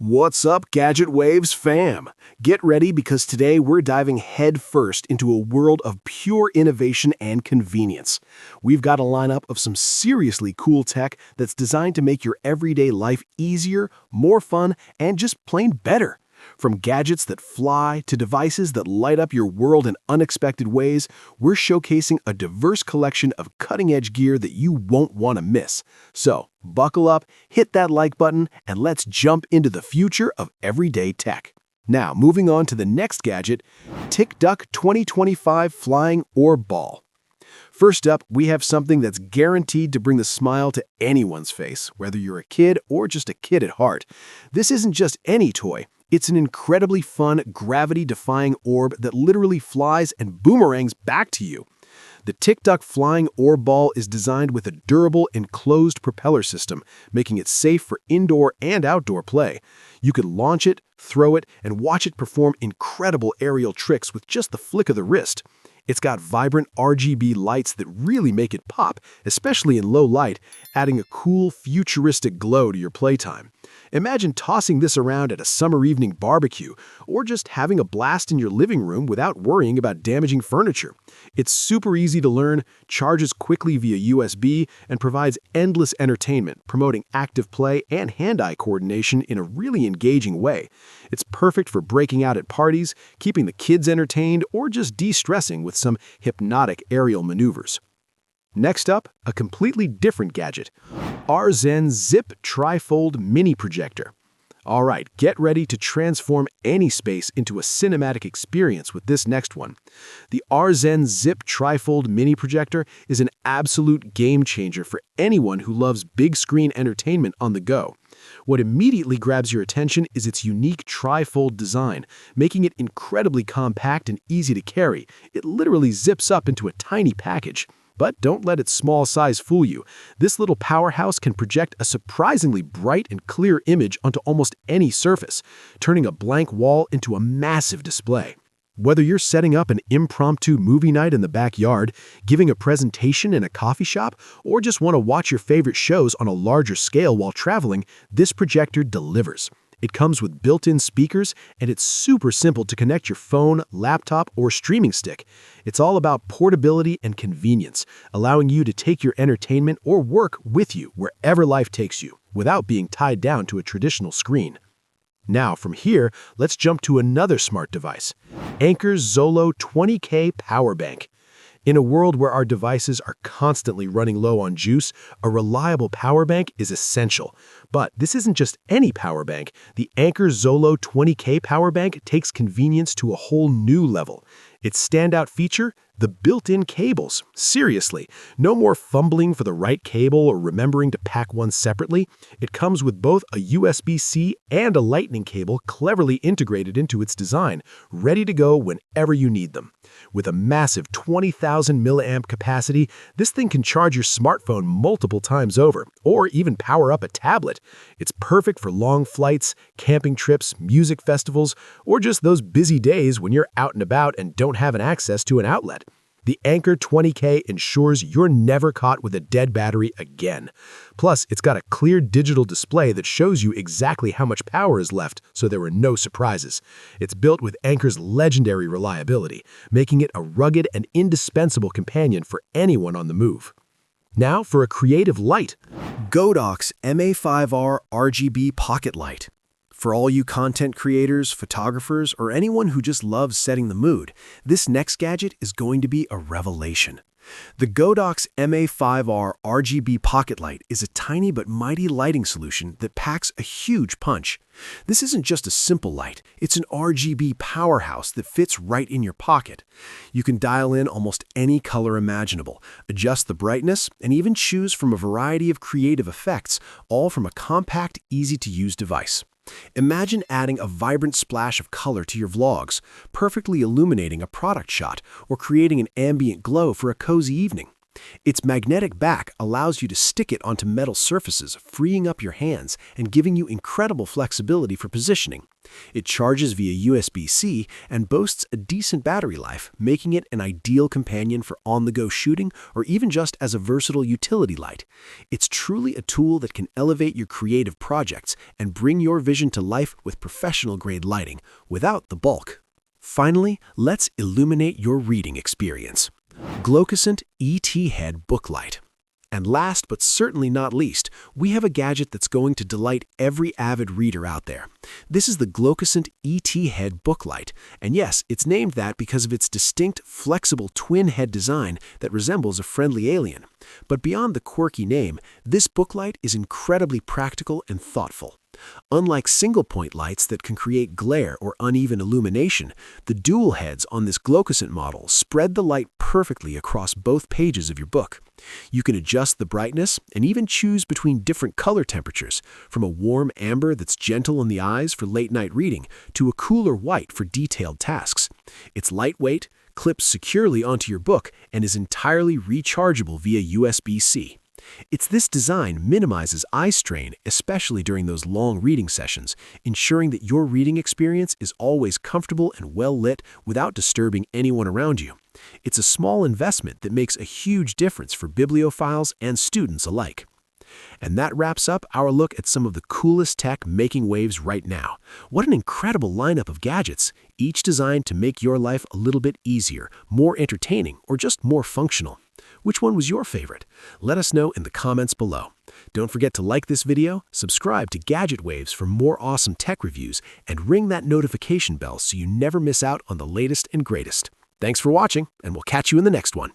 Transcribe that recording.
What's up, Gadget Waves fam? Get ready because today we're diving headfirst into a world of pure innovation and convenience. We've got a lineup of some seriously cool tech that's designed to make your everyday life easier, more fun, and just plain better. From gadgets that fly to devices that light up your world in unexpected ways, we're showcasing a diverse collection of cutting-edge gear that you won't want to miss. So, buckle up, hit that like button, and let's jump into the future of everyday tech. Now, moving on to the next gadget, TicDuck 2025 Flying Orb Ball. First up, we have something that's guaranteed to bring the smile to anyone's face, whether you're a kid or just a kid at heart. This isn't just any toy. It's an incredibly fun, gravity-defying orb that literally flies and boomerangs back to you. The TicDuck Flying Orb Ball is designed with a durable, enclosed propeller system, making it safe for indoor and outdoor play. You can launch it, throw it, and watch it perform incredible aerial tricks with just the flick of the wrist. It's got vibrant RGB lights that really make it pop, especially in low light, adding a cool, futuristic glow to your playtime. Imagine tossing this around at a summer evening barbecue, or just having a blast in your living room without worrying about damaging furniture. It's super easy to learn, charges quickly via USB, and provides endless entertainment, promoting active play and hand-eye coordination in a really engaging way. It's perfect for breaking out at parties, keeping the kids entertained, or just de-stressing with some hypnotic aerial maneuvers. Next up, a completely different gadget, RZen Zip Trifold Mini Projector. All right, get ready to transform any space into a cinematic experience with this next one. The RZen Zip Trifold Mini Projector is an absolute game changer for anyone who loves big screen entertainment on the go. What immediately grabs your attention is its unique trifold design, making it incredibly compact and easy to carry. It literally zips up into a tiny package. But don't let its small size fool you. This little powerhouse can project a surprisingly bright and clear image onto almost any surface, turning a blank wall into a massive display. Whether you're setting up an impromptu movie night in the backyard, giving a presentation in a coffee shop, or just want to watch your favorite shows on a larger scale while traveling, this projector delivers. It comes with built-in speakers, and it's super simple to connect your phone, laptop, or streaming stick. It's all about portability and convenience, allowing you to take your entertainment or work with you wherever life takes you, without being tied down to a traditional screen. Now, from here, let's jump to another smart device, Anker's Zolo 20K Power Bank. In a world where our devices are constantly running low on juice, a reliable power bank is essential. But this isn't just any power bank. The Anker Zolo 20K Power Bank takes convenience to a whole new level. Its standout feature? The built-in cables. Seriously, no more fumbling for the right cable or remembering to pack one separately. It comes with both a USB-C and a Lightning cable cleverly integrated into its design, ready to go whenever you need them. With a massive 20,000 milliamp capacity, this thing can charge your smartphone multiple times over, or even power up a tablet. It's perfect for long flights, camping trips, music festivals, or just those busy days when you're out and about and don't have an access to an outlet. The Anker 20K ensures you're never caught with a dead battery again. Plus, it's got a clear digital display that shows you exactly how much power is left, so there are no surprises. It's built with Anker's legendary reliability, making it a rugged and indispensable companion for anyone on the move. Now for a creative light, Godox MA5R RGB Pocket Light. For all you content creators, photographers, or anyone who just loves setting the mood, this next gadget is going to be a revelation. The Godox MA5R RGB Pocket Light is a tiny but mighty lighting solution that packs a huge punch. This isn't just a simple light, it's an RGB powerhouse that fits right in your pocket. You can dial in almost any color imaginable, adjust the brightness, and even choose from a variety of creative effects, all from a compact, easy-to-use device. Imagine adding a vibrant splash of color to your vlogs, perfectly illuminating a product shot, or creating an ambient glow for a cozy evening. Its magnetic back allows you to stick it onto metal surfaces, freeing up your hands and giving you incredible flexibility for positioning. It charges via USB-C and boasts a decent battery life, making it an ideal companion for on-the-go shooting or even just as a versatile utility light. It's truly a tool that can elevate your creative projects and bring your vision to life with professional-grade lighting, without the bulk. Finally, let's illuminate your reading experience. Glowcasant ET Head Book Light. And last but certainly not least, we have a gadget that's going to delight every avid reader out there. This is the Glowcasant ET Head Book Light, and yes, it's named that because of its distinct, flexible twin head design that resembles a friendly alien. But beyond the quirky name, this book light is incredibly practical and thoughtful. Unlike single-point lights that can create glare or uneven illumination, the dual heads on this Glowcasant model spread the light perfectly across both pages of your book. You can adjust the brightness and even choose between different color temperatures, from a warm amber that's gentle on the eyes for late-night reading to a cooler white for detailed tasks. It's lightweight, clips securely onto your book, and is entirely rechargeable via USB-C. It's this design minimizes eye strain, especially during those long reading sessions, ensuring that your reading experience is always comfortable and well lit without disturbing anyone around you. It's a small investment that makes a huge difference for bibliophiles and students alike. And that wraps up our look at some of the coolest tech making waves right now. What an incredible lineup of gadgets, each designed to make your life a little bit easier, more entertaining, or just more functional. Which one was your favorite? Let us know in the comments below. Don't forget to like this video, subscribe to Gadget Waves for more awesome tech reviews, and ring that notification bell so you never miss out on the latest and greatest. Thanks for watching, and we'll catch you in the next one.